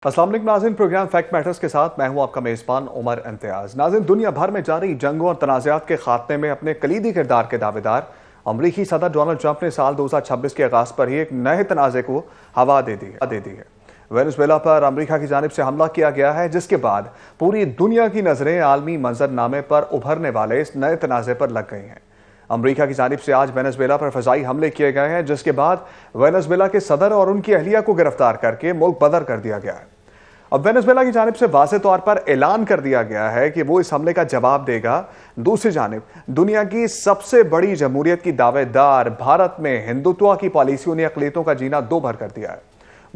अस्सलाम वालेकुम नाज़रीन, प्रोग्राम फैक्ट मैटर्स के साथ मैं हूं आपका मेज़बान उमर इम्तियाज़। नाज़रीन, दुनिया भर में जारी जंगों और तनाज़ात के खात्मे में अपने कलीदी किरदार के दावेदार अमरीकी सदर डोनाल्ड ट्रंप ने साल 2026 के आगाज़ पर ही एक नए तनाज़े को हवा दे दी है। वेनेजुएला पर अमरीका की जानिब से हमला किया गया है, जिसके बाद पूरी दुनिया की नज़रें आलमी मंजरनामे पर उभरने वाले इस नए तनाज़े पर लग गई हैं। अमरीका की जानिब से आज वेनेजुएला पर फ़िज़ाई हमले किए गए हैं, जिसके बाद वेनेजुएला के सदर और उनकी अहलिया को गिरफ्तार करके मुल्क बदर कर दिया गया है। अब वेनेजुएला की जानिब से वाज़े तौर पर ऐलान कर दिया गया है कि वो इस हमले का जवाब देगा। दूसरी जानिब दुनिया की सबसे बड़ी जमहूरियत की दावेदार भारत में हिंदुत्व की पॉलिसियों ने अक़लियतों का जीना दो भर कर दिया है।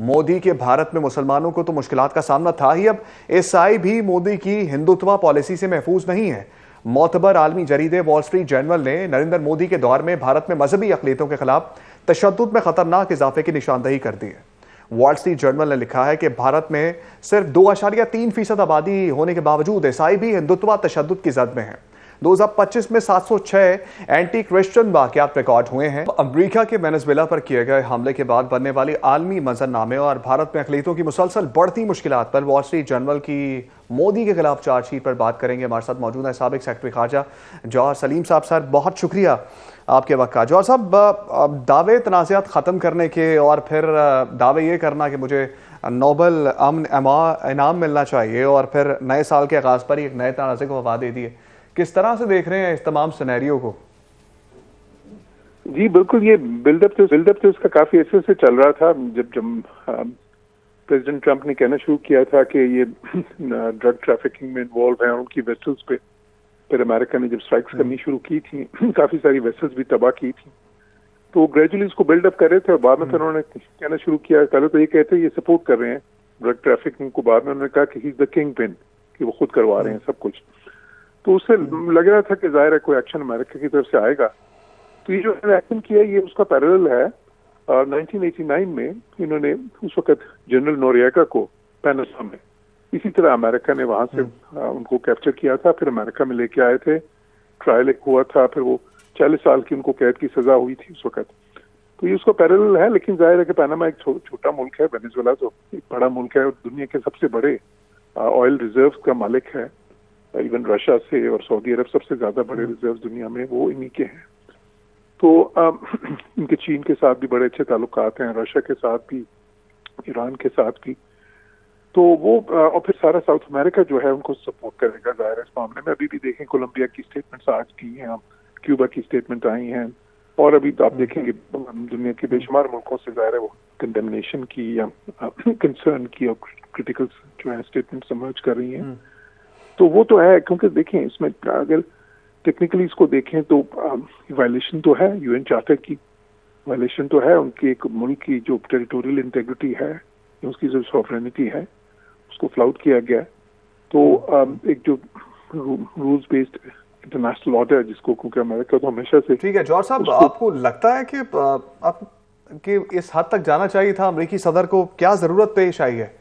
मोदी के भारत में मुसलमानों को तो मुश्किलात का सामना था ही, अब ईसाई भी मोदी की हिंदुत्व पॉलिसी से महफूज नहीं है। मोतबर आलमी जरीदे वॉल स्ट्रीट जर्नल ने नरेंद्र मोदी के दौर में भारत में मजहबी अक़लियतों के खिलाफ तशद्दुद में खतरनाक इजाफे की निशानदही कर दी है। वॉल स्ट्रीट जर्नल ने लिखा है कि भारत में सिर्फ 2.3% आबादी होने के बावजूद ईसाई भी हिंदुत्व तशद्दुद की जद में है। 2025 में 706 एंटी क्रिश्चियन वाकयात रिकॉर्ड हुए हैं। अमेरिका के वेनेजुएला पर किए गए हमले के बाद बनने वाली आलमी मंजरनामे और भारत में अक़लियतों की मुसलसल बढ़ती मुश्किलात पर वॉल स्ट्रीट जर्नल की मोदी के खिलाफ चार्जशीट पर बात करेंगे। हमारे साथ मौजूद है साबिक सेक्रेटरी खारजा जौहर सलीम साहब। सर, बहुत शुक्रिया आपके वक्त का। जौहर साहब, दावे तनाज़ात ख़त्म करने के और फिर दावे ये करना कि मुझे नोबल अमन इनाम मिलना चाहिए और फिर नए साल के आगाज़ पर ही एक नए तनाज़े को हवा दे दी है, किस तरह से देख रहे हैं इस तमाम सिनेरियो को? जी बिल्कुल, ये बिल्डअप तो इसका काफी अच्छे से चल रहा था। जब प्रेसिडेंट ट्रंप ने कहना शुरू किया था कि ये ड्रग ट्रैफिकिंग में इन्वॉल्व हैं और उनकी वेसल्स पे फिर अमेरिका ने जब स्ट्राइक्स करनी शुरू की थी, काफी सारी वेसल्स भी तबाह की थी, तो ग्रेजुअली इसको बिल्डअप कर रहे थे और बाद में फिर उन्होंने कहना शुरू किया। पहले तो ये कहते ये सपोर्ट कर रहे हैं ड्रग ट्रैफिकिंग को, बाद में उन्होंने कहा कि he is the king pin, कि वो खुद करवा रहे हैं सब कुछ। तो उससे लग रहा था कि जाहिर है कोई एक्शन अमेरिका की तरफ से आएगा। तो ये जो एक्शन किया ये उसका पैरेलल है। 1989 में इन्होंने उस वक्त जनरल नोरिएगा को पेनिसुला में इसी तरह अमेरिका ने वहां से उनको कैप्चर किया था, फिर अमेरिका में लेके आए थे, ट्रायल एक हुआ था, फिर वो 40 साल की उनको कैद की सजा हुई थी उस वक्त। तो ये उसका पैरेलल है, लेकिन जाहिर है कि पनामा एक छोटा मुल्क है, वेनेजुएला तो एक बड़ा मुल्क है और दुनिया के सबसे बड़े ऑयल रिजर्व का मालिक है। इवन रशिया से और सऊदी अरब सबसे ज्यादा बड़े रिजर्व दुनिया में वो इन्हीं के हैं। तो इनके चीन के साथ भी बड़े अच्छे ताल्लुकात हैं, रशिया के साथ भी, ईरान के साथ भी। तो वो और फिर सारा साउथ अमेरिका जो है उनको सपोर्ट करेगा जाहिर है इस मामले में। अभी भी देखें कोलंबिया की स्टेटमेंट्स आज की हैं, क्यूबा की स्टेटमेंट आई हैं, और अभी तो आप देखेंगे दुनिया के बेशुमार मुल्कों से जाहिर है वो कंडेमनेशन की या कंसर्न की और क्रिटिकल जो है स्टेटमेंट समर्ज कर रही हैं। तो वो तो है, क्योंकि देखें इसमें अगर टेक्निकली इसको देखें तो वायलेशन तो है, यूएन चार्टर की वायलेशन तो है, उनकी एक मुल्क की जो टेरिटोरियल इंटेग्रिटी है, उसकी जो सॉवरेनिटी है उसको फ्लाउट किया गया। तो एक जो रूल्स बेस्ड इंटरनेशनल ऑर्डर जिसको, क्योंकि अमेरिका तो हमेशा से। ठीक है जौहर साहब, आपको लगता है कि इस हद तक जाना चाहिए था अमेरिकी सदर को? क्या जरूरत पेश आई है?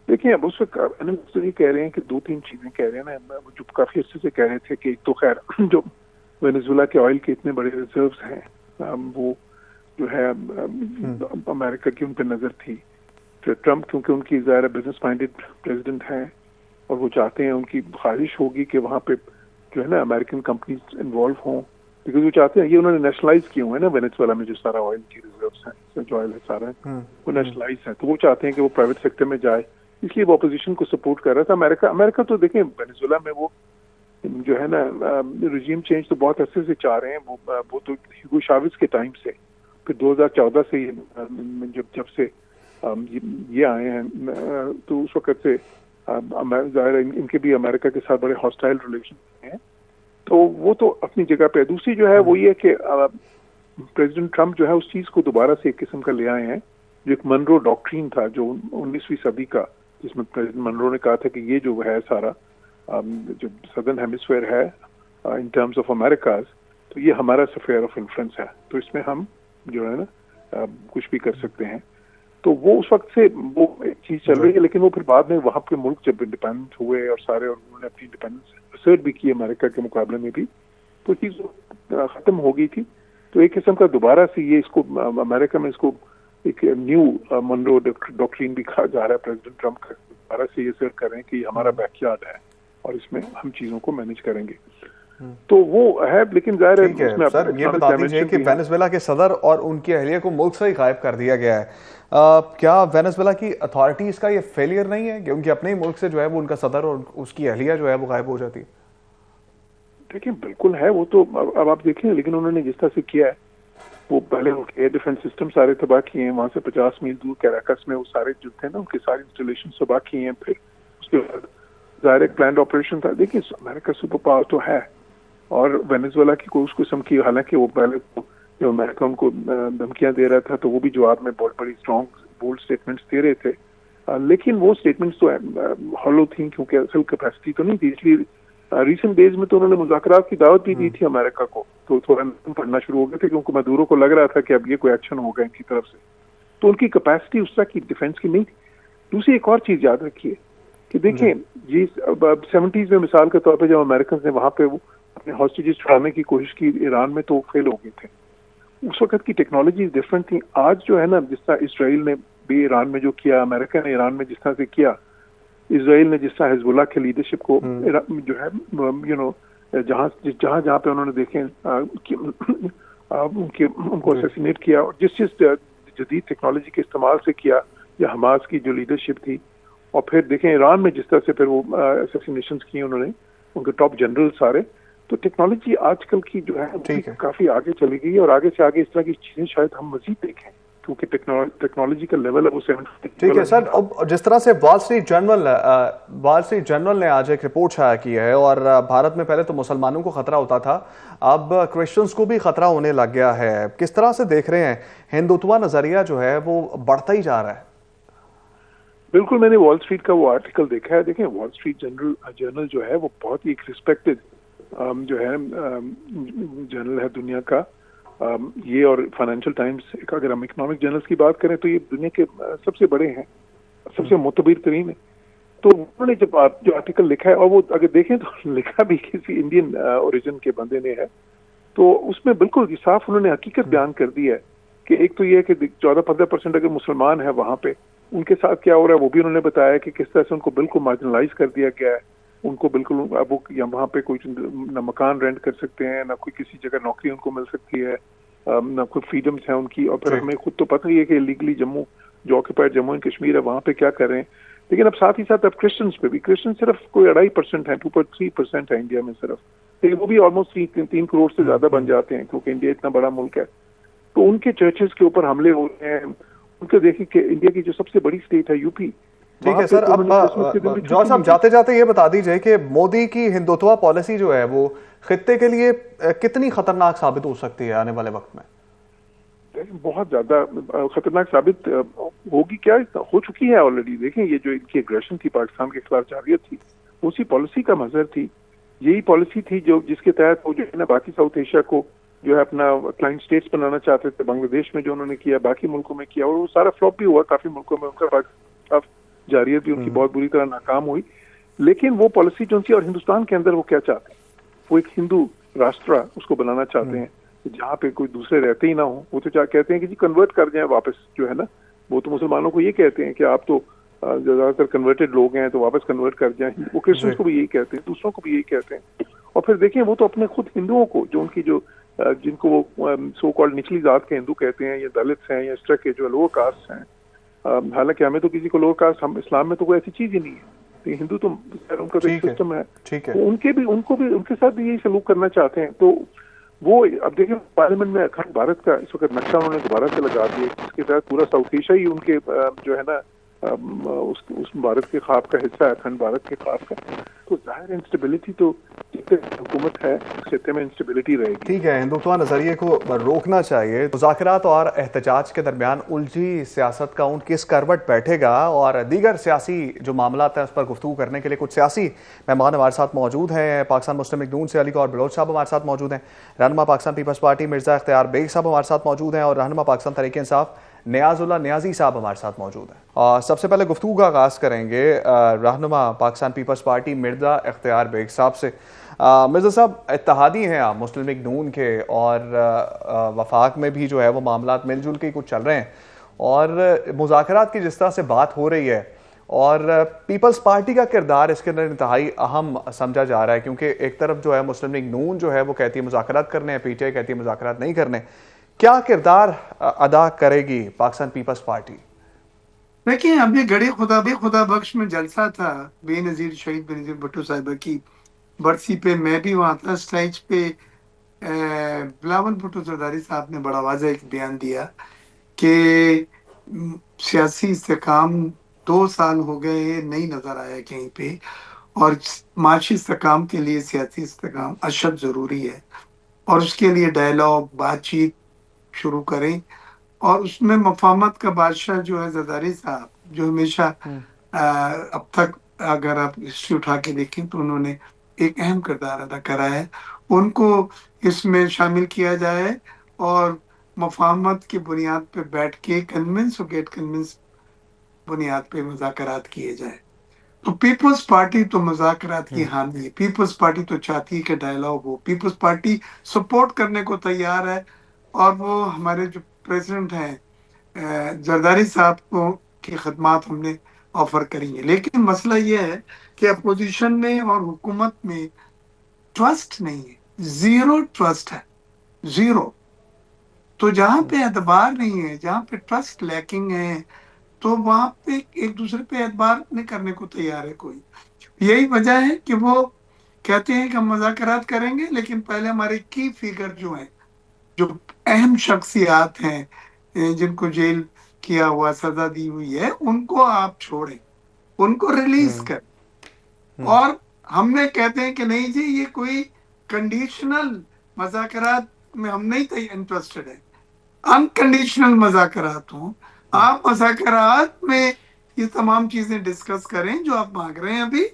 देखिए, अब उस वक्त ये कह रहे हैं कि 2-3 चीजें कह रहे हैं ना, जो काफी अच्छे से कह रहे थे कि एक तो खैर जो वेनेजुएला के ऑयल के इतने बड़े रिजर्व्स हैं वो जो है अमेरिका की उन पर नजर थी। तो ट्रंप क्योंकि उनकी ज़ाहिर बिजनेस माइंडेड प्रेसिडेंट हैं और वो चाहते हैं, उनकी ख्वाहिश होगी कि वहाँ पे जो है ना अमेरिकन कंपनीज इन्वॉल्व हों, बिकॉज वो चाहते हैं, ये उन्होंने नेशनलाइज किए हुए हैं ना वेनेजुएला में जो सारा ऑयल की रिजर्व्स हैं, जो ऑयल है सारा वो नेशनलाइज है, तो वो चाहते हैं कि वो प्राइवेट सेक्टर में जाए, इसलिए वो अपोजिशन को सपोर्ट कर रहा था। अमेरिका तो देखें वेनेजुएला में वो जो है ना रिजीम चेंज तो बहुत अच्छे से चाह रहे हैं, वो तो ह्यूगो चावेज़ के टाइम से, फिर 2014 से जब से ये आए हैं, तो उस वक्त से जाहिर है इनके भी अमेरिका के साथ बड़े हॉस्टाइल रिलेशन हैं, तो वो तो अपनी जगह पे है। दूसरी जो है वो ये कि प्रेसिडेंट ट्रंप जो है उस चीज को दोबारा से एक किस्म का ले आए हैं, जो एक मनरो डॉक्ट्रिन था जो 19वीं सदी का, जिसमें प्रेसिडेंट मनरो ने कहा था कि ये जो है सारा जो सदर्न हेमिस्फीयर है इन टर्म्स ऑफ अमेरिकाज, तो ये हमारा स्फीयर ऑफ इन्फ्लुएंस है, तो इसमें हम जो है ना कुछ भी कर सकते हैं। तो वो उस वक्त से वो एक चीज चल रही है, लेकिन वो फिर बाद में वहाँ के मुल्क जब इंडिपेंडेंट हुए और सारे, और उन्होंने अपनी इंडिपेंडेंस असर्ट भी की अमेरिका के मुकाबले में भी, तो चीज खत्म हो गई थी। तो एक किस्म का दोबारा से ये इसको अमेरिका में इसको एक न्यू मनरो डॉक्ट्रिन भी कहा जा रहा है प्रेसिडेंट ट्रम्प का, दोबारा से ये सर्ट कर रहे हैं कि हमारा बैकयार्ड है और इसमें हम चीजों को मैनेज करेंगे। तो वो है, लेकिन जाहिर है उसमें सर ये बता दीजिए कि वेनेजुएला के सदर और उनकी अहलिया को मुल्क से ही गायब कर दिया गया है। क्या वेनेजुएला की अथॉरिटीज का ये फेलियर नहीं है कि उनके अपने ही मुल्क से जो है वो उनका सदर और उसकी अहलिया जो है वो गायब हो जाती है? देखिए बिल्कुल है वो तो, अब आप देखें, लेकिन उन्होंने जिस तरह से किया है, वो पहले एयर डिफेंस सिस्टम सारे तबाह किए हैं, वहां से 50 मील दूर कैराकस में वो सारे जो थे ना उनके सारे इंस्टॉलेशन तबाह किए हैं। फिर उसके बाद जाहिर एक प्लान्ड ऑपरेशन था। देखिए अमेरिका सुपर पावर तो है, और वेनेजुएला की कोई उस किस्म की, हालांकि वो पहले जो अमेरिका उनको धमकियां दे रहा था तो वो भी जवाब में बहुत बड़ी स्ट्रॉन्ग बोल्ड स्टेटमेंट्स दे रहे थे, लेकिन वो स्टेटमेंट्स तो हॉलो थी क्योंकि असल कैपेसिटी तो नहीं थी। इसलिए रिसेंट डेज में तो उन्होंने मुज़ाकरात की दावत भी दी थी अमेरिका को, तो थोड़ा पढ़ना शुरू हो गए थे क्योंकि मदूरो को लग रहा था कि अब ये कोई एक्शन होगा इनकी तरफ से, तो उनकी कैपेसिटी उस तरह की डिफेंस की नहीं थी। दूसरी एक और चीज याद रखिए कि देखें ये 70s में मिसाल के तौर पे जब अमेरिकन ने वहां पे वो अपने हॉस्टेजेस छुड़ाने की कोशिश की ईरान में, तो फेल हो गए थे। उस वक्त की टेक्नोलॉजी डिफरेंट थी। आज जो है ना, जिस तरह इसराइल ने भी ईरान में जो किया, अमेरिका ने ईरान में जिस तरह से किया, इसराइल ने जिस तरह हिजबुल्लाह के लीडरशिप को जो है जहाँ पे उन्होंने देखे उनको असैसिनेट किया, और जिस जदीद टेक्नोलॉजी के इस्तेमाल से किया, या हमास की जो लीडरशिप थी, और फिर देखें ईरान में जिस तरह से फिर वो असैसिनेशन किए उन्होंने, उनके टॉप जनरल सारे, तो टेक्नोलॉजी आजकल की जो है काफी आगे चली गई है, और आगे से आगे इस तरह की चीजें शायद हम मजीद देखें क्योंकि टेक्नोलॉजी का लेवल है वो 70। ठीक है सर, अब जिस तरह से वॉल स्ट्रीट जर्नल ने आज एक रिपोर्ट शाया की है, और भारत में पहले तो मुसलमानों को खतरा होता था, अब क्रिश्चियंस को भी खतरा होने लग गया है। किस तरह से देख रहे हैं, हिंदुत्व नजरिया जो है वो बढ़ता ही जा रहा है? बिल्कुल, मैंने वॉल स्ट्रीट का वो आर्टिकल देखा है। देखें वॉल स्ट्रीट जर्नल जो है वो बहुत ही एक रिस्पेक्टेड जो है जर्नल है दुनिया का। ये और फाइनेंशियल टाइम्स, अगर हम इकोनॉमिक जर्नल्स की बात करें तो ये दुनिया के सबसे बड़े हैं, सबसे मुतबर तरीन है। तो उन्होंने जब जो आर्टिकल लिखा है, और वो अगर देखें तो लिखा भी किसी इंडियन ओरिजिन के बंदे ने है, तो उसमें बिल्कुल साफ उन्होंने हकीकत बयान कर दी है कि एक तो ये है कि 14-15% अगर मुसलमान है वहाँ पे, उनके साथ क्या हो रहा है वो भी उन्होंने बताया कि किस तरह से उनको बिल्कुल मार्जिनलाइज कर दिया गया है। उनको बिल्कुल अब वो वहाँ पे कोई न मकान रेंट कर सकते हैं, ना कोई किसी जगह नौकरी उनको मिल सकती है, ना कोई फ्रीडम्स हैं उनकी। और फिर हमें खुद तो पता ही है कि लीगली जम्मू जो ऑक्यूपाइड जम्मू एंड कश्मीर है वहाँ पे क्या कर रहे हैं। लेकिन अब साथ ही साथ अब क्रिश्चियंस पे भी, क्रिश्चियन सिर्फ कोई 2.5% है, 2.3% है इंडिया में सिर्फ, लेकिन वो भी ऑलमोस्ट 3 करोड़ से ज्यादा बन जाते हैं क्योंकि इंडिया इतना बड़ा मुल्क है। तो उनके चर्चेस के ऊपर हमले हो रहे हैं। उनके देखिए कि इंडिया की जो सबसे बड़ी स्टेट है यूपी। ठीक है सर, अब जॉर्ज साहब जाते जाते ये बता दीजिए कि मोदी की हिंदुत्व पॉलिसी जो है वो खित्ते के लिए कितनी खतरनाक साबित हो सकती है आने वाले वक्त में? बहुत ज्यादा खतरनाक साबित होगी, क्या हो चुकी है ऑलरेडी। देखें ये जो इनकी एग्रेशन थी पाकिस्तान के खिलाफ जारियत थी, उसी पॉलिसी का मजहर थी। यही पॉलिसी थी जो जिसके तहत वो जो है ना बाकी साउथ एशिया को जो है अपना क्लाइंट स्टेट्स बनाना चाहते थे। बांग्लादेश में जो उन्होंने किया, बाकी मुल्कों में किया, और वो सारा फ्लॉप भी हुआ। काफी मुल्कों में उनका पाकिस्तान जारियत भी उनकी बहुत बुरी तरह नाकाम हुई। लेकिन वो पॉलिसी जो थी, और हिंदुस्तान के अंदर वो क्या चाहते हैं, वो एक हिंदू राष्ट्र उसको बनाना चाहते हैं जहाँ पे कोई दूसरे रहते ही ना हो। वो तो क्या कहते हैं कि जी कन्वर्ट कर जाए वापस, जो है ना, वो तो मुसलमानों को ये कहते हैं कि आप तो ज्यादातर कन्वर्टेड लोग हैं तो वापस कन्वर्ट कर जाएं। वो क्रिश्चियंस को भी यही कहते हैं, दूसरों को भी यही कहते हैं। और फिर देखें वो तो अपने खुद हिंदुओं को, जो उनकी जो जिनको वो सो कॉल्ड निचली जात के हिंदू कहते हैं, या दलित हैं, या इस तरह के जो लोअर कास्ट हैं, हालांकि हमें तो किसी को लोअर कास्ट, हम इस्लाम में तो कोई ऐसी चीज ही नहीं है। तो हिंदू तो उनका तो एक सिस्टम है, तो उनको भी उनके साथ भी यही सलूक करना चाहते हैं। तो वो अब देखिए पार्लियामेंट में अखंड भारत का इस वक्त नक्शा उन्होंने दोबारा से लगा दिया, जिसके तहत पूरा साउथ एशिया ही उनके जो है ना उस भारत के ख्वाब का हिस्सा है, अखंड भारत के ख्वाब का। तो जाहिर इंस्टेबिलिटी तो हुकूमत है, क्षेत्र में इंस्टेबिलिटी रहेगी। ठीक है, हिंदुत्व नजरिए को रोकना चाहिए। मुज़ाकरात और एहतजाज के दरमियान उलझी सियासत का ऊंट किस करवट बैठेगा, और दीगर सियासी जो मामला हैं उस पर गुफ्तगू करने के लिए कुछ सियासी मेहमान हमारे साथ मौजूद हैं। पाकिस्तान मुस्लिम लीग नून से अली गौहर बलोच साहब हमारे साथ मौजूद हैं, रहनुमा पाकिस्तान पीपल्स पार्टी मिर्जा इख्तियार बेग साहब हमारे साथ मौजूद हैं, और रहनुमा पाकिस्तान तहरीक इंसाफ नियाजुल्लाह नियाजी साहब हमारे साथ मौजूद हैं। और सबसे पहले गुफ्तगू का आगाज़ करेंगे रहनुमा पाकिस्तान पीपल्स पार्टी मिर्जा इख्तियार बेग साहब से। मिर्जा साहब, इत्तेहादी हैं आप मुस्लिम लीग नून के, और वफाक में भी जो है वो मामला मिलजुल के कुछ चल रहे हैं, और मुज़ाकरात की जिस तरह से बात हो रही है और पीपल्स पार्टी का किरदार इसके अंदर इंतहाई अहम समझा जा रहा है, क्योंकि एक तरफ जो है मुस्लिम लीग नून जो है वो कहती है मुज़ाकरात करने हैं, पीटीआई कहती है मुज़ाकरात नहीं करने। क्या किरदार अदा करेगी पाकिस्तान पीपल्स पार्टी? देखिए, अब ये गड़े खुदा बख्श में जलसा था बेनज़ीर शहीद बेनज़ीर भुट्टो साहिबा की बरसी पे। मैं भी वहाँ था स्टेज पे। बिलावल भुट्टो जरदारी साहब ने बड़ा वाज़ेह एक बयान दिया कि सियासी इस्तेकाम 2 साल हो गए नहीं नजर आया कहीं पे, और माशी इस्तेकाम के लिए सियासी इस्तेकाम अशद जरूरी है, और उसके लिए डायलॉग बातचीत शुरू करें। और उसमें मफाहमत का बादशाह जो है जरदारी साहब, जो हमेशा अब तक अगर आप हिस्ट्री उठा के देखें तो उन्होंने एक अहम किरदार अदा करा है, उनको इसमें शामिल किया जाए और मफाहमत की बुनियाद पे बैठ के कन्विंस और गेट कन्विंस बुनियाद पे मुज़ाकरात किए जाए। तो पीपल्स पार्टी तो मुज़ाकरात की हामी है, पीपल्स पार्टी तो चाहती है कि डायलॉग हो, पीपल्स पार्टी सपोर्ट करने को तैयार है। और वो हमारे जो प्रेसिडेंट हैं जरदारी साहब को की खदमात हमने ऑफर करेंगे। लेकिन मसला ये है कि अपोजिशन में और हुकूमत में ट्रस्ट नहीं है, जीरो ट्रस्ट है, जीरो। तो जहां पे एतबार नहीं है, जहां पे ट्रस्ट लैकिंग है, तो वहां पे एक दूसरे पे एतबार नहीं करने को तैयार है कोई। यही वजह है कि वो कहते हैं कि हम मुज़ाकरात करेंगे, लेकिन पहले हमारे की फिगर जो है, जो अहम शख्सियात हैं जिनको जेल किया हुआ सजा दी हुई है, उनको आप छोड़ें, उनको रिलीज करें। और हमने कहते हैं कि नहीं जी, ये कोई कंडीशनल मुज़ाकरात में हम नहीं इंटरेस्टेड है, अनकंडीशनल मुज़ाकरात हों। आप मुज़ाकरात में ये तमाम चीजें डिस्कस करें जो आप मांग रहे हैं अभी,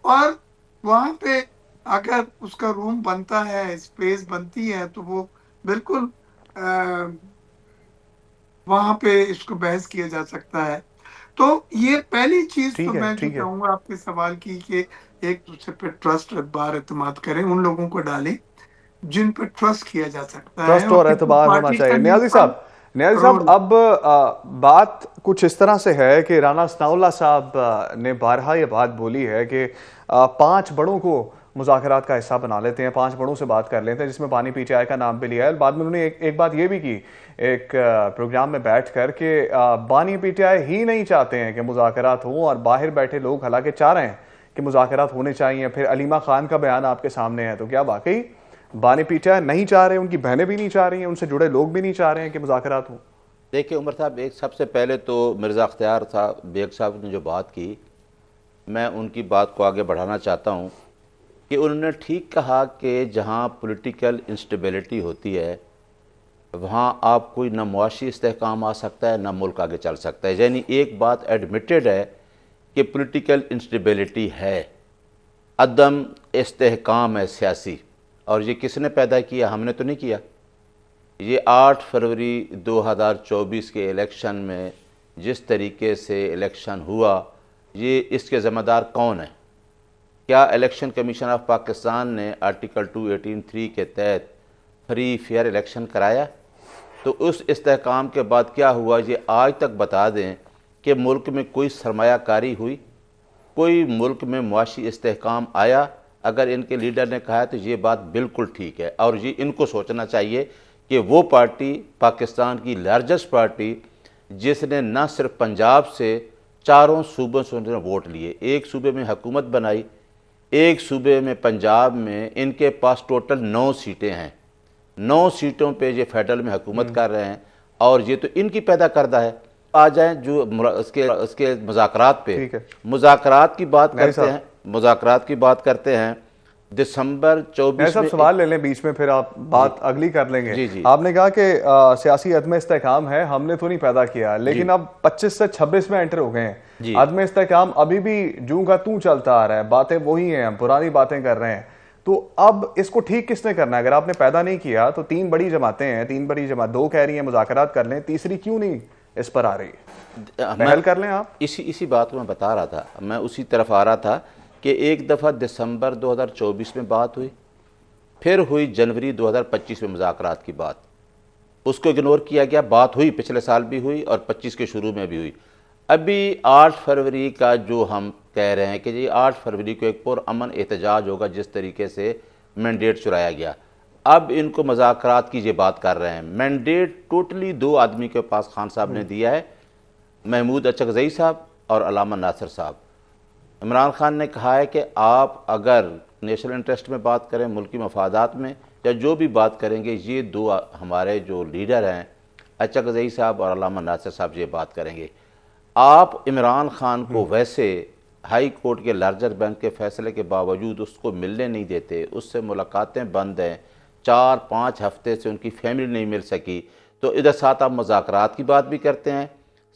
और वहां पे अगर उसका रूम बनता है, स्पेस बनती है, तो वो बिल्कुल वहां पे इसको बहस किया जा सकता है। तो ये पहली चीज तो ठीक है, मैं जो ठीक है। चाहूंगा आपके सवाल की कि एक दूसरे पे ट्रस्ट एतबार एतमाद करें, उन लोगों को डालें जिन पे ट्रस्ट किया जा सकता है। ट्रस्ट और और पीपल्स एतबार होना पार्टी का चाहिए। न्यूट्रल न्याजी साहब, रोल। अब बात कुछ इस तरह से है कि राना सनाउल्लाह साहब ने बारहा ये बात बोली है कि 5 बड़ों को मुज़ाकरात का हिस्सा बना लेते हैं, 5 बड़ों से बात कर लेते हैं, जिसमें बानी पीटीआई का नाम भी लिया है। बाद में उन्होंने एक बात ये भी की एक प्रोग्राम में बैठ कर के बानी पीटीआई ही नहीं चाहते हैं कि मुज़ाकरात हों, और बाहर बैठे लोग हालांकि चाह रहे हैं कि मुज़ाकरात होने चाहिए। फिर अलीमा खान का बयान आपके सामने है, तो क्या वाकई बानी पीटीआई नहीं चाह रहे, उनकी बहनें भी नहीं चाह रही हैं, उनसे जुड़े लोग भी नहीं चाह रहे हैं कि मुज़ाकरात हो? देखिए उमर साहब, एक सबसे पहले तो मिर्ज़ा अख्तियार साहब बेग साहब ने जो बात की, मैं उनकी बात को आगे बढ़ाना चाहता हूँ कि उन्होंने ठीक कहा कि जहाँ पॉलिटिकल इंस्टेबिलिटी होती है वहाँ आप कोई ना मुआशी इस्तेहकाम आ सकता है, ना मुल्क आगे चल सकता है। यानी एक बात एडमिटेड है कि पॉलिटिकल इंस्टेबिलिटी है, अदम इस्तेहकाम है सियासी। और ये किसने पैदा किया? हमने तो नहीं किया। ये 8 फरवरी 2024 के इलेक्शन में जिस तरीके से इलेक्शन हुआ, ये इसके ज़िम्मेदार कौन है? क्या इलेक्शन कमीशन ऑफ पाकिस्तान ने आर्टिकल 218(3) के तहत फ्री फेयर इलेक्शन कराया? तो उस इस्तेहकाम के बाद क्या हुआ, ये आज तक बता दें कि मुल्क में कोई सरमायाकारी हुई, कोई मुल्क में मुआशी इस्तेहकाम आया? अगर इनके लीडर ने कहा है तो ये बात बिल्कुल ठीक है, और ये इनको सोचना चाहिए कि वो पार्टी पाकिस्तान की लार्जेस्ट पार्टी जिसने न सिर्फ पंजाब से 4 सूबों से उन्होंने वोट लिए, एक सूबे में हुकूमत बनाई, एक सूबे में पंजाब में इनके पास टोटल 9 सीटें हैं, 9 सीटों पे ये फेडरल में हुकूमत कर रहे हैं, और ये तो इनकी पैदा करदा है। आ जाएं जो उसके मुज़ाकरात पे, मुज़ाकरात की बात करते हैं, मुज़ाकरात की बात करते हैं। दिसंबर 24 सब में सवाल ले लें बीच में, फिर आप बात अगली कर लेंगे। जी जी। आपने कहा कि सियासी अदम इस्तेहकाम है, हमने तो नहीं पैदा किया, लेकिन अब 25 से 26 में एंटर हो गए हैं। अदम इस्तेहकाम अभी भी जूं का तू चलता आ रहा है, बातें वही हैं, हम पुरानी बातें कर रहे हैं। तो अब इसको ठीक किसने करना है? अगर आपने पैदा नहीं किया तो 3 बड़ी जमातें हैं, 3 बड़ी जमात 2 कह रही हैं मुज़ाकरात कर लें, तीसरी क्यों नहीं इस पर आ रही है? पहल कर लें आप। इसी बात को मैं बता रहा था, मैं उसी तरफ आ रहा था कि एक दफ़ा दिसंबर 2024 में बात हुई, फिर हुई जनवरी 2025 में मुज़ाकरात की बात, उसको इग्नोर किया गया। बात हुई, पिछले साल भी हुई और 25 के शुरू में भी हुई। अभी 8 फरवरी का जो हम कह रहे हैं कि जी 8 फरवरी को एक पुरअमन एहतजाज होगा, जिस तरीके से मैंडेट चुराया गया। अब इनको मुज़ाकरात की ये बात कर रहे हैं। मैंडेट टोटली 2 आदमी के पास खान साहब ने दिया है, महमूद अचकज़ई साहब और अलामा नासिर साहब। इमरान खान ने कहा है कि आप अगर नेशनल इंटरेस्ट में बात करें, मुल्की मफादात में, या जो भी बात करेंगे, ये 2 हमारे जो लीडर हैं अचकज़ई साहब और अलामा नासिर साहब ये बात करेंगे। आप इमरान खान को वैसे हाई कोर्ट के लार्जर बैंक के फैसले के बावजूद उसको मिलने नहीं देते, उससे मुलाकातें बंद हैं, 4-5 हफ्ते से उनकी फैमिली नहीं मिल सकी। तो इधर साथ आप मुज़ाकरात की बात भी करते हैं,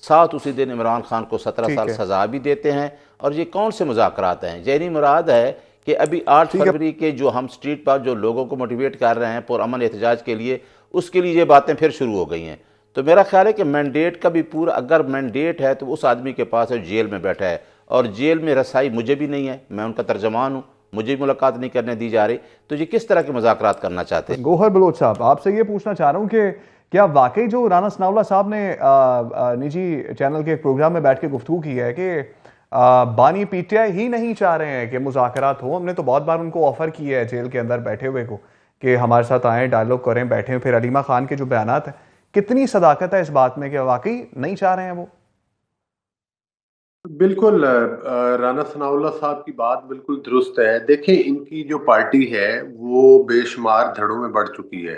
साथ उसी दिन इमरान खान को 17 ठीक साल है। सज़ा भी देते हैं। और ये कौन से मुज़ाकरात हैं? जहनी मुराद है कि अभी 8 ठीक है। फरवरी के जो हम स्ट्रीट पर जो लोगों को मोटिवेट कर रहे हैं पुरअमन एहतजाज के लिए, उसके लिए ये बातें फिर शुरू हो गई हैं। तो मेरा ख्याल है कि मैंडेट का भी पूरा, अगर मैंडेट है तो उस आदमी के पास है, जेल में बैठा है, और जेल में रसाई मुझे भी नहीं है, मैं उनका तर्जमान हूँ, मुझे भी मुलाकात नहीं करने दी जा रही। तो ये किस तरह के मुज़ाकरात करना चाहते हैं? गोहर बलोच साहब, आपसे ये पूछना चाह रहा हूँ कि क्या वाकई जो राना सनाउल्लाह साहब ने निजी चैनल के एक प्रोग्राम में बैठ के गुफ्तगू की है कि बानी पीटीआई ही नहीं चाह रहे हैं कि मुज़ाकरात हो? हमने तो बहुत बार उनको ऑफर किया है जेल के अंदर बैठे हुए को कि हमारे साथ आएँ, डायलॉग करें, बैठें। फिर अलीमा खान के जो बयानात हैं, कितनी सदाकत है इस बात में कि वाकई नहीं चाह रहे हैं वो? बिल्कुल राना सनाउल्लाह साहब की बात बिल्कुल दुरुस्त है। देखें, इनकी जो पार्टी है वो बेशुमार धड़ों में बढ़ चुकी है।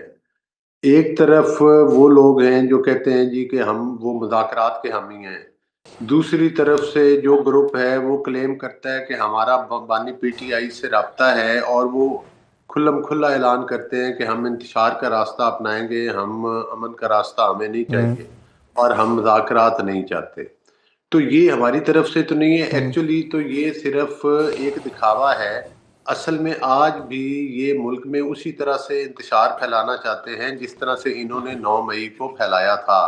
एक तरफ वो लोग हैं जो कहते हैं जी कि हम वो मुज़ाकरात के हामी हैं। दूसरी तरफ से जो ग्रुप है वो क्लेम करता है कि हमारा बानी पीटीआई से राब्ता है, और वो खुल्लम खुल्ला ऐलान करते हैं कि हम इंतशार का रास्ता अपनाएंगे, हम अमन का रास्ता हमें नहीं चाहिए और हम मुज़ाकरात नहीं चाहते। तो ये हमारी तरफ से तो नहीं है, एक्चुअली तो ये सिर्फ एक दिखावा है। असल में आज भी ये मुल्क में उसी तरह से इंतशार फैलाना चाहते हैं जिस तरह से इन्होंने 9 मई को फैलाया था।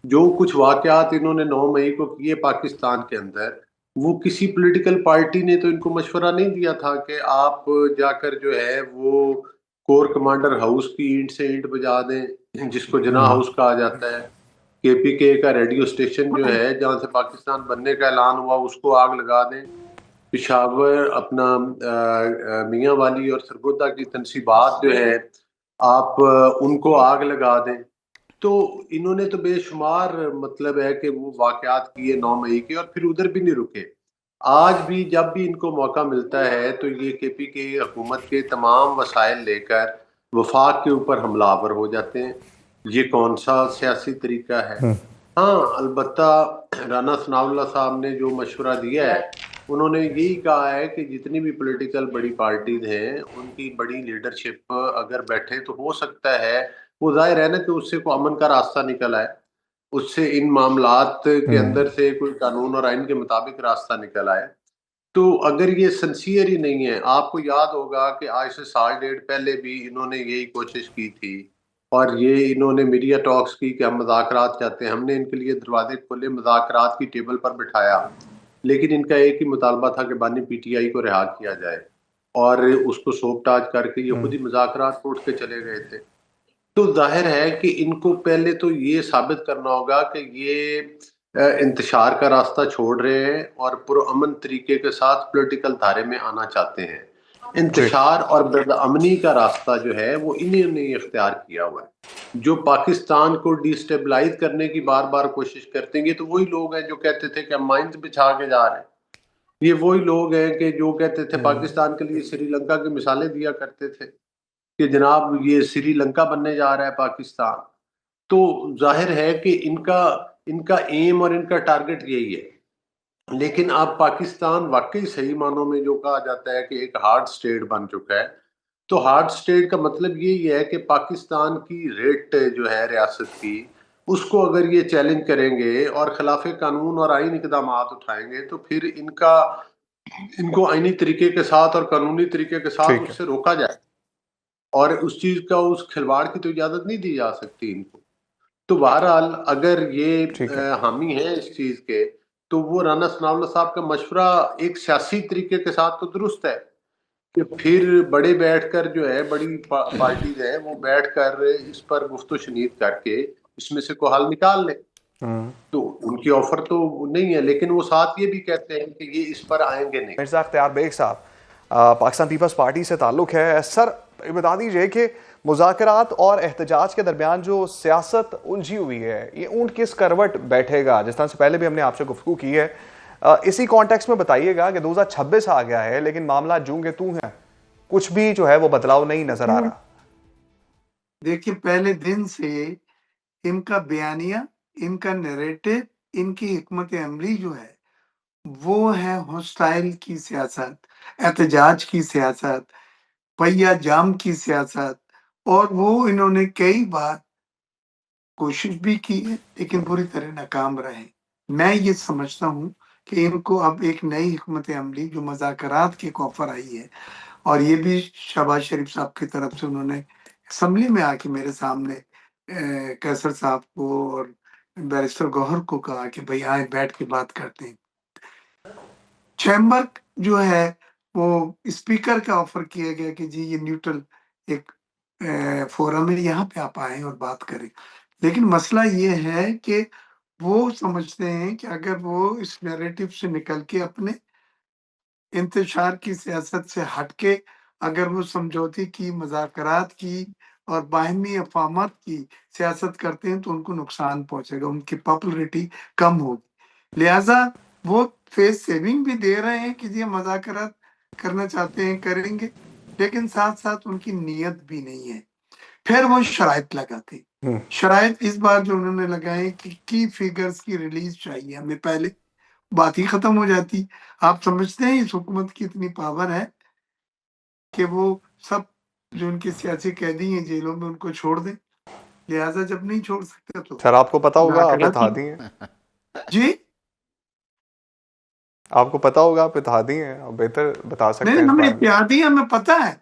जो कुछ वाक़यात इन्होंने 9 मई को किए पाकिस्तान के अंदर, वो किसी पॉलिटिकल पार्टी ने तो इनको मशवरा नहीं दिया था कि आप जाकर जो है वो कोर कमांडर हाउस की ईंट से ईंट बजा दें, जिसको जिन्ना हाउस कहा जाता है। केपीके का रेडियो स्टेशन जो है जहाँ से पाकिस्तान बनने का ऐलान हुआ, उसको आग लगा दें। पेशावर अपना मियाँ वाली और सरगोदा की तनसीबात जो है, आप उनको आग लगा दें। तो इन्होंने तो बेशुमार मतलब है कि वो वाक़यात किए 9 मई के, और फिर उधर भी नहीं रुके। आज भी जब भी इनको मौका मिलता है तो ये केपीके हुकूमत के तमाम वसाइल लेकर वफाक के ऊपर हमलावर हो जाते हैं। ये कौन-सा सियासी तरीका है? हाँ, अलबत्ता राना सनाउल्लाह साहब ने जो मशवरा दिया है, उन्होंने यही कहा है कि जितनी भी पॉलिटिकल बड़ी पार्टीज़ हैं, उनकी बड़ी लीडरशिप अगर बैठे तो हो सकता है, वो ज़ाहिर है ना कि उससे कोई अमन का रास्ता निकल आए। उससे इन मामलात के अंदर से कोई कानून और आइन के मुताबिक रास्ता निकल आए। तो अगर ये सिंसियर ही नहीं है, आपको याद होगा कि आज से साल डेढ़ पहले भी इन्होंने यही कोशिश की थी, और ये इन्होंने मीडिया टॉक्स की कि हम मुज़ाकरात चाहते हैं। हमने इनके लिए दरवाजे खोले, मुज़ाकरात की टेबल पर बिठाया, लेकिन इनका एक ही मुतालबा था कि बानी पीटीआई को रिहा किया जाए, और उसको सोपताज करके ये खुद ही मुज़ाकरात को उठ के चले गए थे। तो ज़ाहिर है कि इनको पहले तो ये साबित करना होगा कि ये इंतशार का रास्ता छोड़ रहे हैं और पुरअमन तरीके के साथ पॉलिटिकल धारे में आना चाहते हैं। जी। इंतशार और बदअमनी का रास्ता जो है वो इन्होंने इख्तियार किया हुआ है। जो पाकिस्तान को डिस्टेबलाइज़ करने की बार-बार कोशिश करते हैं, ये तो वही लोग हैं जो कहते थे कि हम माइंस बिछा के जा रहे हैं। ये वही लोग हैं कि जो कहते थे पाकिस्तान के लिए श्रीलंका की मिसालें दिया करते थे कि जनाब ये श्रीलंका बनने जा रहा है पाकिस्तान। तो ज़ाहिर है कि इनका इनका एम और इनका टारगेट यही है। लेकिन अब पाकिस्तान वाक़ई सही मानों में जो कहा जाता है कि एक हार्ड स्टेट बन चुका है। तो हार्ड स्टेट का मतलब यही है कि पाकिस्तान की रेट जो है रियासत की, उसको अगर ये चैलेंज करेंगे और खिलाफ़े कानून और आईनी इक़दामात उठाएँगे, तो फिर इनको आईनी तरीके के साथ और कानूनी तरीके के साथ ठीक है। उससे रोका जाए, और उस चीज़ का, उस खिलवाड़ की तो इजाज़त नहीं दी जा सकती इनको। तो बहरहाल अगर ये ठीक है। हामी हैं इस चीज़ के, तो वो राना सनाउल्लाह साहब का मशवरा एक सियासी तरीके के साथ तो दुरुस्त है, कि फिर बड़े बैठकर जो है बड़ी पार्टीज है वो बैठकर इस पर गुफ्तो शनीद करके इसमें से कोई हल निकाल ले। तो उनकी ऑफर तो नहीं है, लेकिन वो साथ ये भी कहते हैं कि ये इस पर आएंगे नहीं। मिर्जा अख्तियार बेग साहब, पाकिस्तान पीपल्स पार्टी से ताल्लुक है सर, ये बता दीजिए कि मुज़ाकरात और एहतजाज के दरमियान जो सियासत उलझी हुई है, ये ऊंट किस करवट बैठेगा? जिस तरह से पहले भी हमने आपसे गुफ्तगू की है, इसी कॉन्टेक्स्ट में बताइएगा कि 2026 आ गया है लेकिन मामला जूं के तू है, कुछ भी जो है वो बदलाव नहीं नजर आ रहा। देखिए, पहले दिन से इनका बयानिया, इनका नैरेटिव, इनकी हिकमत अमली जो है वो है हॉस्टाइल की सियासत, एहतजाज की सियासत, पहिया जाम की सियासत। और वो इन्होंने कई बार कोशिश भी की है लेकिन पूरी तरह नाकाम रहे। मैं ये समझता हूँ कि इनको अब एक नई हिकमत अमली जो मुज़ाकरात की एक ऑफर आई है, और ये भी शहबाज शरीफ साहब की तरफ से उन्होंने असेंबली में आके मेरे सामने कैसर साहब को और बैरिस्टर गौहर को कहा कि भाई आए बैठ के बात करते हैं। चैम्बर जो है वो स्पीकर का ऑफर किया गया कि जी ये न्यूट्रल एक फोरम है, यहाँ पे आप आए और बात करें। लेकिन मसला ये है कि वो समझते हैं कि अगर वो इस नैरेटिव से निकल के अपने इंतशार की सियासत से हटके अगर वो समझौते की, मुज़ाकरात की और बाहमी अफ़ाहमत की सियासत करते हैं तो उनको नुकसान पहुँचेगा, उनकी पॉपुलैरिटी कम होगी। लिहाज़ा वो फेस सेविंग भी दे रहे हैं कि जी हम मुज़ाकरात करना चाहते हैं, करेंगे, लेकिन साथ-साथ उनकी नीयत भी नहीं है। फिर वो शराइत लगाते हैं। शराइत इस बार जो उन्होंने लगाए कि की फिगर्स की रिलीज़ चाहिए हमें पहले, बात ही खत्म हो जाती। आप समझते हैं इस हुकूमत की इतनी पावर है कि वो सब जो उनके सियासी कैदी हैं जेलों में उनको छोड़ दें। लिहाज़ा जब नहीं छोड़ सकते तो सर आपको पता होगा, आप मुज़ाकरात इत्तेहादी ही। हैं, जी? आपको पता होगा आप इत्तेहादी हैं, आप बेहतर बता सकते नहीं, हैं इस हम बारे में। इत्तेहादी हैं, हमें पता है।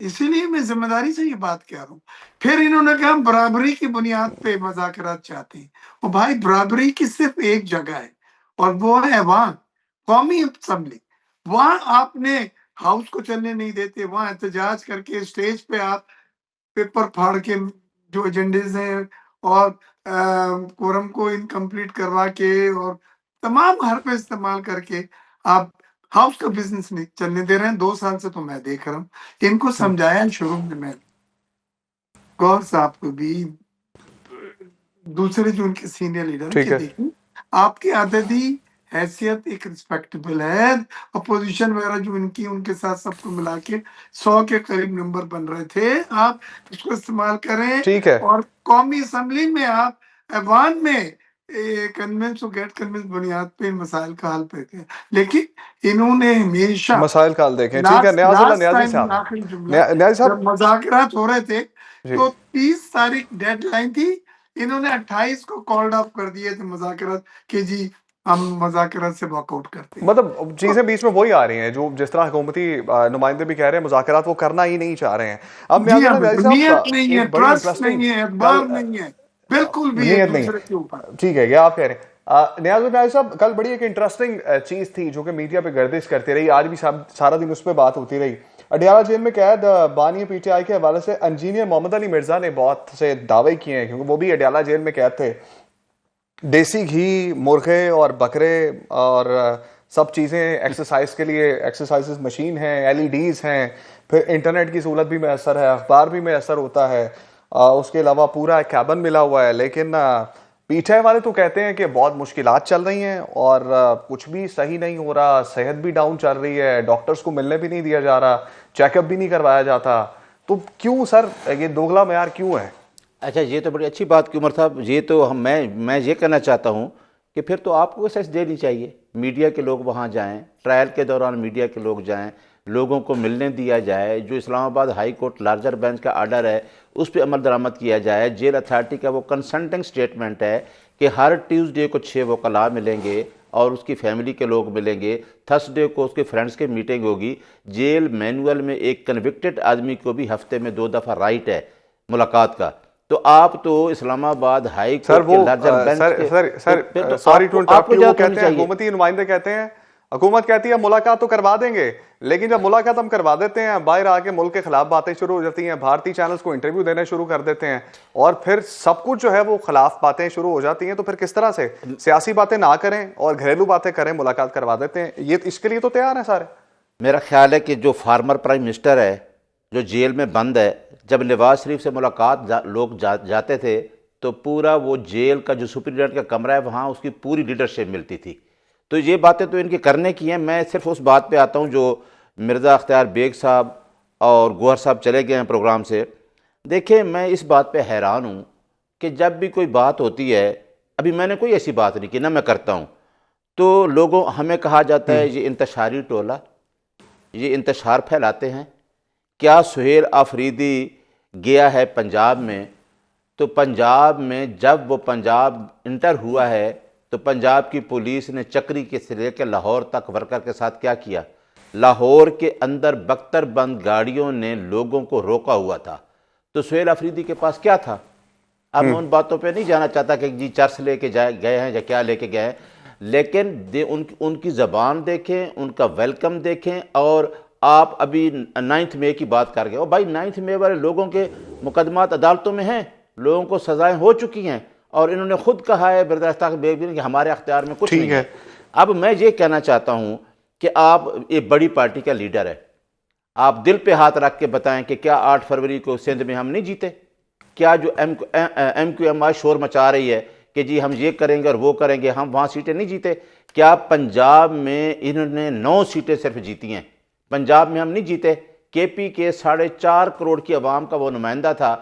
इसीलिए मैं ज़िम्मेदारी से ये बात कह रहा हूँ। फिर इन्होंने कहा हम बराबरी की बुनियाद पे मुज़ाकरात चाहते हैं। और भाई बराबरी की सिर्फ़ एक जगह है और वो है वहाँ, कौमी असेंबली। वहाँ आपने हाउस को चलने नहीं देते, वहाँ एहतजाज करके स्टेज पे आप पेपर फाड़ के जो एजेंडेज़ हैं और कोरम को इनकम्प्लीट करवा के और तमाम हरबे इस्तेमाल करके आप हाउस का बिज़नेस नहीं चलने दे रहे हैं। 2 साल से तो मैं देख रहा हूँ। इनको समझाया शुरू में मैंने, गौहर साहब को भी, दूसरे जो उनके सीनियर लीडर हैं कि ठीक है, देखिए, आपकी अददी हैसियत एक रिस्पेक्टेबल है। अपोज़िशन वगैरह जो इनकी उनके साथ सबको मिला के 100 के करीब नंबर बन रहे थे। आप इसको इस्तेमाल करें ठीक है। और कौमी असेंबली में आप ऐवान में कन्विंस और गेट कन्विंस बुनियाद पे इन मसाइल का हल पेश। लेकिन इन्होंने हमेशा मसाइल का हल देखें, ठीक है। लास्ट न्याजुल्लाह लास्ट न्याजी टाइम साहब, आखिरी जुमला, न्याजी जब साहब मुज़ाकरात हो रहे थे जी, तो 30 तारीख डेडलाइन थी। इन्होंने 28 को कॉल्ड ऑफ कर दिए थे मुज़ाकरात कि जी हम मुज़ाकरात से वॉकआउट करते हैं। मतलब तो चीजें बीच में वही आ रही हैं जो जिस तरह हुकूमती नुमाइंदे भी कह रहे हैं, मुज़ाकरात वो करना ही नहीं चाह रहे हैं। अब जी हाँ, न्याजुल्लाह न्याजी बिल्कुल नीयत साहब, नहीं है, एक बड़ी ट्रस्ट इंटरेस्टिंग नहीं है, कल एतबार नहीं है, बिल्कुल भी एक नीयत नहीं दूसरे के ऊपर। है, ठीक है, ये आप कह रहे हैं। न्याजुल्लाह न्याजी साहब, कल बड़ी एक इंटरेस्टिंग चीज थी जो कि मीडिया पे गर्दिश करती रही, आज भी सारा दिन उस पर बात होती रही। अडियाला जेल में कैद बानी पीटीआई के हवाले से इंजीनियर मोहम्मद अली मिर्जा ने बहुत से दावे किए हैं, क्योंकि वो भी अडियाला जेल में कैद थे। देसी घी, मुर्गे और बकरे और सब चीज़ें एक्सरसाइज के लिए, एक्सरसाइज मशीन हैं, एलईडीज हैं, फिर इंटरनेट की सहूलत भी मैसर है, अखबार भी मैसर होता है, उसके अलावा पूरा एक कैबन मिला हुआ है। लेकिन पीटीआई वाले तो कहते हैं कि बहुत मुश्किलात चल रही हैं और कुछ भी सही नहीं हो रहा, सेहत भी डाउन चल रही है, डॉक्टर्स को मिलने भी नहीं दिया जा रहा, चेकअप भी नहीं करवाया जाता। तो क्यों सर ये दोगला म्यार क्यों है? अच्छा, ये तो बड़ी अच्छी बात की उमर साहब, ये तो मैं ये कहना चाहता हूँ कि फिर तो आपको सच देनी चाहिए, मीडिया के लोग वहाँ जाएं, ट्रायल के दौरान मीडिया के लोग जाएं, लोगों को मिलने दिया जाए, जो Islamabad high court larger bench का आर्डर है उस पर अमल दरामद किया जाए। जेल अथॉरिटी का वो कंसल्टिंग स्टेटमेंट है कि हर ट्यूसडे को 6 वकला मिलेंगे और उसकी फैमिली के लोग मिलेंगे, थर्सडे को उसके फ्रेंड्स की मीटिंग होगी। जेल मैनुअल में एक कन्विक्टेड आदमी को भी हफ्ते में 2 दफ़ा राइट है मुलाकात का। तो आप तो इस्लामाबाद हाई सर कोर्ट वो के लार्जर बेंच सर के सर तो फिर सर तो सॉरी टू आपको इंटरप्ट यू, वो इजाज़त होनी कहते हैं, चाहिए। हुकूमती नुमाइंदे कहते हैं हुकूमत कहती है मुलाकात तो करवा देंगे, लेकिन जब मुलाकात हम करवा देते हैं, बाहर आके मुल्क के खिलाफ बातें शुरू हो जाती हैं, भारतीय चैनल्स को इंटरव्यू देने शुरू कर देते हैं और फिर सब कुछ जो है वो खिलाफ बातें शुरू हो जाती हैं। तो फिर किस तरह से सियासी बातें ना करें और घरेलू बातें करें, मुलाकात करवा देते हैं। ये इसके लिए तो तैयार है सारे। मेरा ख्याल है कि जो फार्मर प्राइम मिनिस्टर है जो जेल में बंद है, जब नवाज शरीफ से मुलाकात लोग जाते थे तो पूरा वो जेल का जो सुप्रीडेंट का कमरा है वहाँ उसकी पूरी लीडरशिप मिलती थी। तो ये बातें तो इनके करने की हैं। मैं सिर्फ उस बात पे आता हूँ जो मिर्ज़ा अख्तियार बेग साहब और गौहर साहब चले गए हैं प्रोग्राम से। देखिए, मैं इस बात पे हैरान हूँ कि जब भी कोई बात होती है, अभी मैंने कोई ऐसी बात नहीं की, ना मैं करता हूँ, तो लोगों हमें कहा जाता है ये इंतशारी टोला, ये इंतशार फैलाते हैं। क्या सुहेल आफरीदी गया है पंजाब में, तो पंजाब में जब वो पंजाब इंटर हुआ है तो पंजाब की पुलिस ने चक्री के से लेकर लाहौर तक वर्कर के साथ क्या किया। लाहौर के अंदर बख्तरबंद गाड़ियों ने लोगों को रोका हुआ था। तो सुहेल अफरीदी के पास क्या था? अब मैं उन बातों पे नहीं जाना चाहता कि जी चर्च लेके गए हैं या क्या लेके गए हैं, लेकिन उनकी ज़बान देखें, उनका वेलकम देखें। और आप अभी 9 मई की बात कर गए, और भाई 9 मई वाले लोगों के मुकदमात अदालतों में हैं, लोगों को सजाएं हो चुकी हैं, और इन्होंने खुद कहा है बिरदस्ता बेग कि हमारे अख्तियार में कुछ नहीं है। अब मैं ये कहना चाहता हूँ कि आप एक बड़ी पार्टी का लीडर है, आप दिल पे हाथ रख के बताएं कि क्या 8 फरवरी को सिंध में हम नहीं जीते? क्या जो MQMI शोर मचा रही है कि जी हम ये करेंगे और वो करेंगे, हम वहाँ सीटें नहीं जीते? क्या पंजाब में इन्होंने 9 सीटें सिर्फ जीती हैं? पंजाब में हम नहीं जीते। KP के 4.5 करोड़ की आवाम का वो नुमाइंदा था।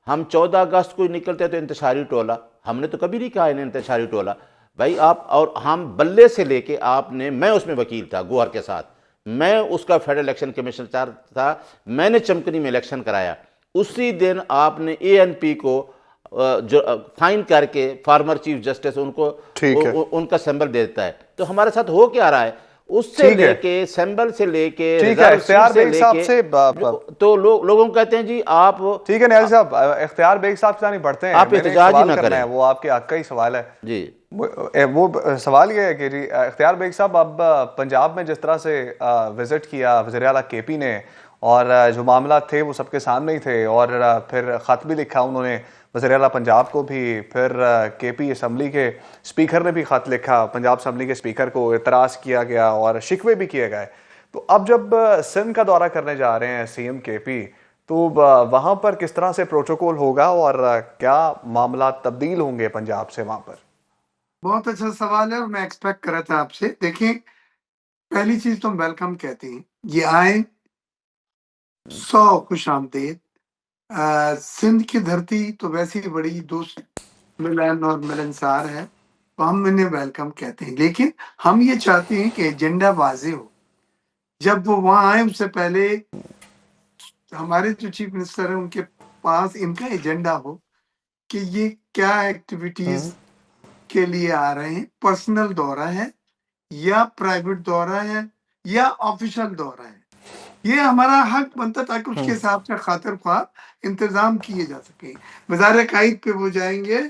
हम 14 अगस्त को निकलते तो इंतशारी टोला, हमने तो कभी नहीं कहा इन्हें इंतशारी टोला। भाई आप और हम बल्ले से लेके आपने, मैं उसमें वकील था गौहर के साथ, मैं उसका फेडरल इलेक्शन कमिश्नर था, मैंने चमकनी में इलेक्शन कराया। उसी दिन आपने ANP को जो फाइन करके फार्मर चीफ जस्टिस उनको उनका सिंबल दे देता है। तो हमारे साथ हो क्या रहा है? उससे लेके सिंबल से लेके इख्तियार बेग साहब से तो लोगों को कहते हैं जी आप, ठीक है न्याजी साहब, इख्तियार बेग साहब से नहीं बढ़ते हैं, आप एहतजाज ही ना करें, वो आपके हक का ही सवाल है जी। वो सवाल ये है कि जी इख्तियार बेग साहब, अब पंजाब में जिस तरह से विजिट किया वज़ीर आला KP ने, और जो मामला थे वो सबके सामने ही थे, और फिर ख़त भी लिखा उन्होंने वज़ीर आला पंजाब को भी, फिर KP असम्बली के स्पीकर ने भी ख़त लिखा पंजाब असम्बली के स्पीकर को, एतराज़ किया गया और शिकवे भी किए गए। तो अब जब सिंध का दौरा करने जा रहे हैं CM KP, तो वहाँ पर किस तरह से प्रोटोकॉल होगा और क्या मामला तब्दील होंगे पंजाब से वहाँ पर? बहुत अच्छा सवाल है और मैं एक्सपेक्ट कर रहा था आपसे। देखिए, पहली चीज तो हम वेलकम कहते हैं, ये आए, 100 खुश आमदेद। सिंध की धरती तो वैसे ही बड़ी दोस्त मिलन और मिलनसार है, तो हम इन्हें वेलकम कहते हैं। लेकिन हम ये चाहते हैं कि एजेंडा वाजे हो। जब वो वहां आए उससे पहले हमारे जो चीफ मिनिस्टर है उनके पास इनका एजेंडा हो कि ये क्या एक्टिविटीज के लिए आ रहे हैं, पर्सनल दौरा है या प्राइवेट दौरा है या ऑफिशियल दौरा है। ये हमारा हक बनता ताकि उसके हिसाब से खातिर ख्वाह इंतजाम किए जा सके। मज़ार कायद पे वो जाएंगे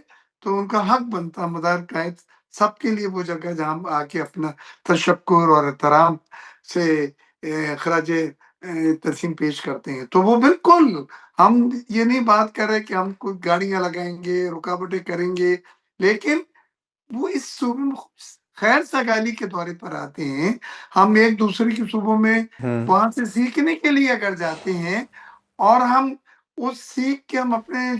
तो उनका हक बनता, मज़ार कायद सबके लिए वो जगह जहाँ आके अपना तशक्कुर और एहतराम से खराज तस्लीम पेश करते हैं। तो वो बिल्कुल, हम ये नहीं बात कर रहे कि हम कोई गाड़ियां लगाएंगे, रुकावटें करेंगे, लेकिन वो इस सूबे में खैर सगाली के दौरे पर आते हैं। हम एक दूसरे के सूबों में वहां से सीखने के लिए अगर जाते हैं और हम उस सीख के हम अपने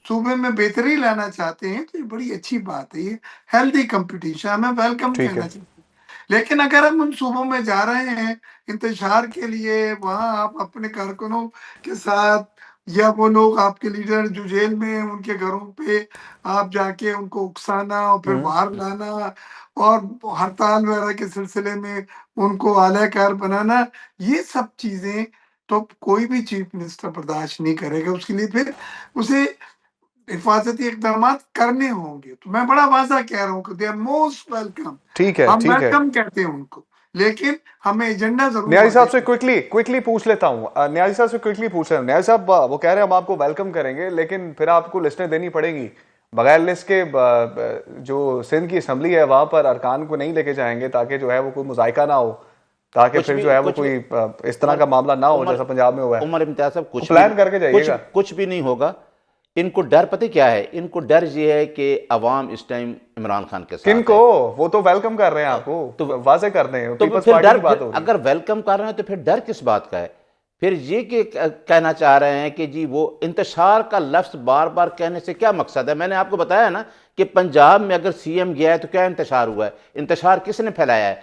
सूबे में बेहतरी लाना चाहते हैं, तो ये बड़ी अच्छी बात है। ये हेल्दी कंपटीशन हमें वेलकम कहना चाहिए। लेकिन अगर हम उन सूबों में जा रहे हैं इंतजार के लिए, वहां आप अपने कारकुनों के साथ या वो लोग आपके लीडर जो जेल में हैं उनके घरों पे आप जाके उनको उकसाना और फिर बाहर लाना और हड़ताल वगैरह के सिलसिले में उनको आलाकार बनाना, ये सब चीजें तो कोई भी चीफ मिनिस्टर बर्दाश्त नहीं करेगा। उसके लिए फिर उसे हिफाजती इकदाम करने होंगे। तो मैं बड़ा वाज़ा कह रहा हूँ कि दे आर मोस्ट वेलकम। ठीक है, हम ठीक है, वेलकम कहते हैं उनको, लेकिन हमें एजेंडा जरूर। न्याजी साहब से क्विकली पूछ लेता हूँ, न्याजी साहब से क्विकली पूछ रहा हूँ। न्याजी साहब, वो कह रहे हैं हम आपको वेलकम करेंगे, लेकिन फिर आपको लिस्टें देनी पड़ेगी बगैर लिस्ट के जो सिंध की असम्बली है वहां पर अरकान को नहीं लेके जाएंगे ताकि जो है वो कोई मुजायका ना हो, ताकि फिर जो है वो कोई इस तरह का मामला ना हो जैसा पंजाब में हुआ है। उमर इम्तियाज साहब, प्लान करके जाइएगा। कुछ भी नहीं होगा। इनको डर पता क्या है? इनको डर ये है कि अवाम इस टाइम इमरान खान के साथ किनको है। वो तो वेलकम कर रहे हैं आपको, तो वाजे कर रहे हैं, तो पीपल्स फिर पार्टी डर, की बात हो रही है। अगर वेलकम कर रहे हैं तो फिर डर किस बात का है? फिर ये कि कहना चाह रहे हैं कि जी वो इंतशार का लफ्ज़ बार बार कहने से क्या मकसद है? मैंने आपको बताया ना कि पंजाब में अगर सीएम गया है तो क्या इंतशार हुआ है? इंतशार किसने फैलाया है?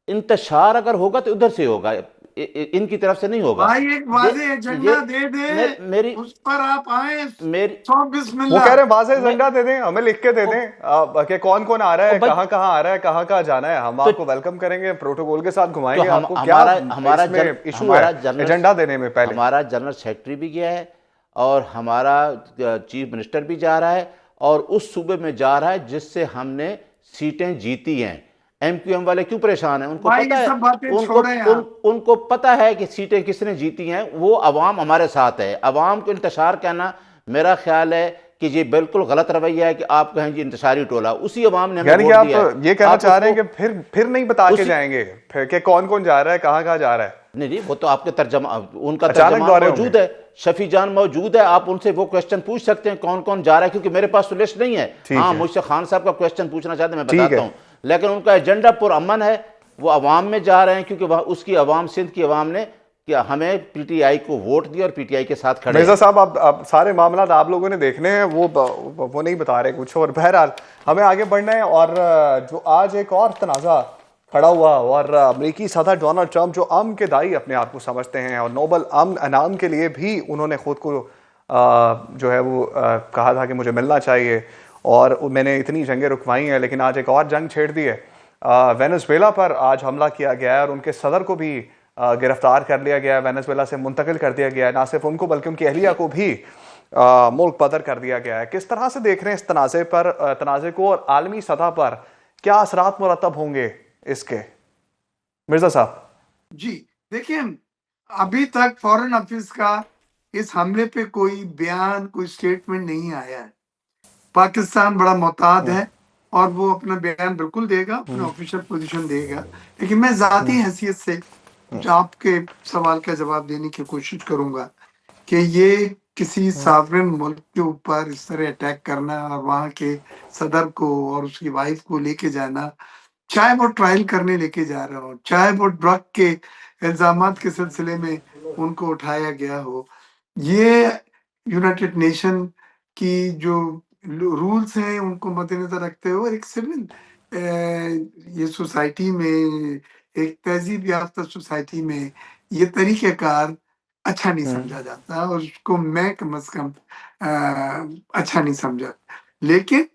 इंतशार अगर होगा तो उधर से होगा, इनकी तरफ से नहीं होगा। भाई एक वाजे एजेंडा दे दे, मेरी उस पर आप आए, मेरी सौ वो बिस्मिल्लाह। कह रहे हैं वाजे एजेंडा दे दें, हमें लिख के दे दें कि कौन कौन आ रहा है, कहाँ कहाँ आ रहा है, कहाँ कहाँ जाना है, हम आपको वेलकम करेंगे, प्रोटोकॉल के साथ घुमाएंगे। तो आपको क्या हमारा इशू है एजेंडा देने में? पहले हमारा जनरल सेक्रेटरी भी गया है और हमारा चीफ मिनिस्टर भी जा रहा है और उस सूबे में जा रहा है जिससे हमने सीटें जीती हैं। एमक्यूएम वाले क्यों परेशान हैं? उनको भाई पता ये है, सब बातें छोड़ें आप। उनको पता है कि सीटें किसने जीती हैं। वो अवाम हमारे साथ है। अवाम को इंतशार कहना, मेरा ख्याल है कि ये बिल्कुल गलत रवैया है कि आप कहें जी इंतशारी टोला। उसी अवाम ने हमें यानी कि वोट दिया है। आप ये कहना चाह रहे हैं कि फिर नहीं बता के जाएंगे फिर कि कौन कौन जा रहा है, कहाँ कहाँ जा रहा है? नहीं, वो तो आपके तर्जमा, उनका अचानक तर्जमान दौरे मौजूद है, शफी जान मौजूद है, आप उनसे वो क्वेश्चन पूछ सकते हैं कौन कौन जा रहा है, क्योंकि मेरे पास तो लिस्ट नहीं है। हाँ, मुझसे खान साहब का क्वेश्चन पूछना चाहते हैं, मैं बताता हूँ, लेकिन उनका एजेंडा पुरअमन है। वो अवाम में जा रहे हैं क्योंकि वह उसकी अवाम, सिंध की अवाम ने क्या हमें पीटीआई को वोट दिया और पीटीआई के साथ खड़े। मिर्जा साहब, आप सारे मामला आप लोगों ने देखने हैं, वो नहीं बता रहे कुछ। और बहरहाल हमें आगे बढ़ना है। और जो आज एक और तनाज़ा खड़ा हुआ, और अमरीकी सदर डोनाल्ड ट्रंप जो अमन के दाई अपने आप को समझते हैं और नोबल अमन इनाम के लिए भी उन्होंने खुद को जो है वो कहा था कि मुझे मिलना चाहिए और मैंने इतनी जंगें रुकवाई हैं, लेकिन आज एक और जंग छेड़ दी है। वेनेजुएला पर आज हमला किया गया है और उनके सदर को भी गिरफ्तार कर लिया गया है, वेनेजुएला से मुंतकिल कर दिया गया है। ना सिर्फ उनको बल्कि उनकी अहलिया को भी मुल्क बदर कर दिया गया है। किस तरह से देख रहे हैं इस तनाज़े को, और आलमी सतह पर क्या असरात मुरतब होंगे इसके? मिर्जा साहब जी देखिए, अभी तक फॉरेन ऑफिस का इस हमले पे कोई बयान, कोई स्टेटमेंट नहीं आया है। पाकिस्तान बड़ा मोहतात है और वो अपना बयान बिल्कुल देगा, अपना ऑफिशियल पोजीशन देगा। लेकिन मैं जाती हैसियत से आपके सवाल का जवाब देने की कोशिश करूंगा कि ये किसी सॉवरेन मुल्क के ऊपर इस तरह अटैक करना और वहाँ के सदर को और उसकी वाइफ को लेके जाना, चाहे वो ट्रायल करने लेके जा रहा हो, चाहे वो ड्रग के इल्जामात के सिलसिले में उनको उठाया गया हो, ये यूनाइटेड नेशन की जो रूल्स हैं उनको मद्देनजर रखते हुए एक सिविल ये सोसाइटी में, एक तहजीब याफ्ता सोसाइटी में ये तरीक़ेकार अच्छा नहीं समझा जाता और उसको मैं कम से कम अच्छा नहीं समझा। लेकिन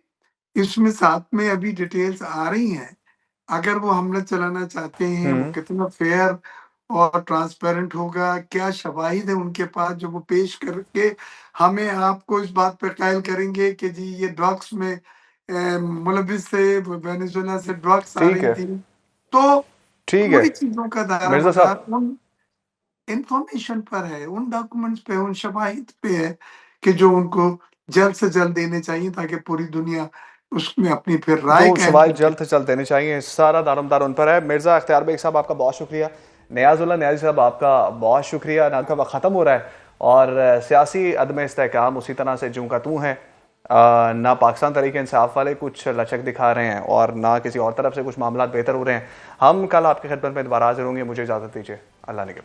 इसमें साथ में अभी डिटेल्स आ रही हैं। अगर वो हमला चलाना चाहते हैं, वो कितना फेयर और ट्रांसपेरेंट होगा, क्या शवाहिद है उनके पास जो वो पेश करके हमें आपको इस बात पर कायल करेंगे कि जी ये ड्रग्स में मुलविस थे, वेनेजुएला से ड्रग्स आ रही थी। तो ठीक पूरी है चीजों का दायरा मिर्जा मदार साहब, उन इंफॉर्मेशन पर है, उन डॉक्यूमेंट्स पे, उन शवाहिद पे है कि जो उनको जल्द से जल्द देने चाहिए ताकि पूरी दुनिया उसमें अपनी फिर राय तो कायम सवाल कर जल्द से जल्द देने चाहिए। सारा दारोमदार उन पर है। मिर्जा अख्तियार बेग साहब आपका बहुत शुक्रिया। नियाजुल्लाह नियाजी साहब आपका बहुत शुक्रिया। ना का वक्त ख़त्म हो रहा है और सियासी अदम इस्तेहकाम उसी तरह से जूं का तू है। ना पाकिस्तान तरीके इंसाफ वाले कुछ लचक दिखा रहे हैं और ना किसी और तरफ से कुछ मामला बेहतर हो रहे हैं। हम कल आपकी खिदमत में दोबारा हाजिर होंगे। मुझे इजाज़त दीजिए। अल्लाह ने के बाद।